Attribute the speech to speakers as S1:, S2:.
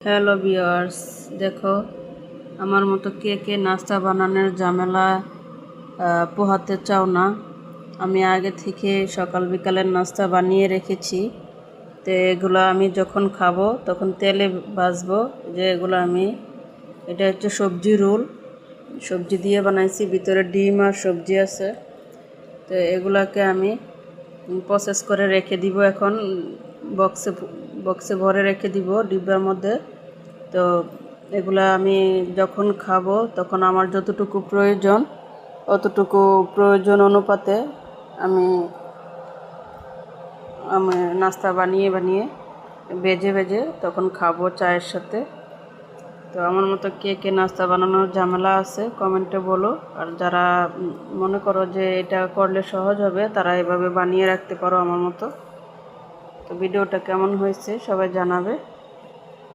S1: Hello viewers, দেখো আমার মতো কে কে নাস্তা বানানোর ঝামেলা পোহাতে চাও না। আমি আগে থেকে সকাল বিকালের নাস্তা বানিয়ে রেখেছি। তো এগুলো আমি যখন খাবো তখন তেলে ভাজবো। যে এগুলো এটা হচ্ছে সবজি রোল, সবজি দিয়ে বানাইছি, ভিতরে ডিম আর সবজি আছে। তো এগুলাকে আমি প্রসেস করে রেখে দিব, এখন বক্সে বক্সে ভরে রেখে দিব ডিব্বার মধ্যে। তো এগুলা আমি যখন খাবো তখন আমার যতটুকু প্রয়োজন অতটুকু প্রয়োজন অনুপাতে আমি আমি নাস্তা বানিয়ে বানিয়ে ভেজে ভেজে তখন খাবো চায়ের সাথে। তো আমার মতো কে কে নাস্তা বানানোর ঝামেলা আছে কমেন্টে বলো। আর যারা মনে করো যে এটা করলে সহজ হবে তারা এভাবে বানিয়ে রাখতে পারো আমার মতো। তো ভিডিওটা কেমন হয়েছে সবাই জানাবে।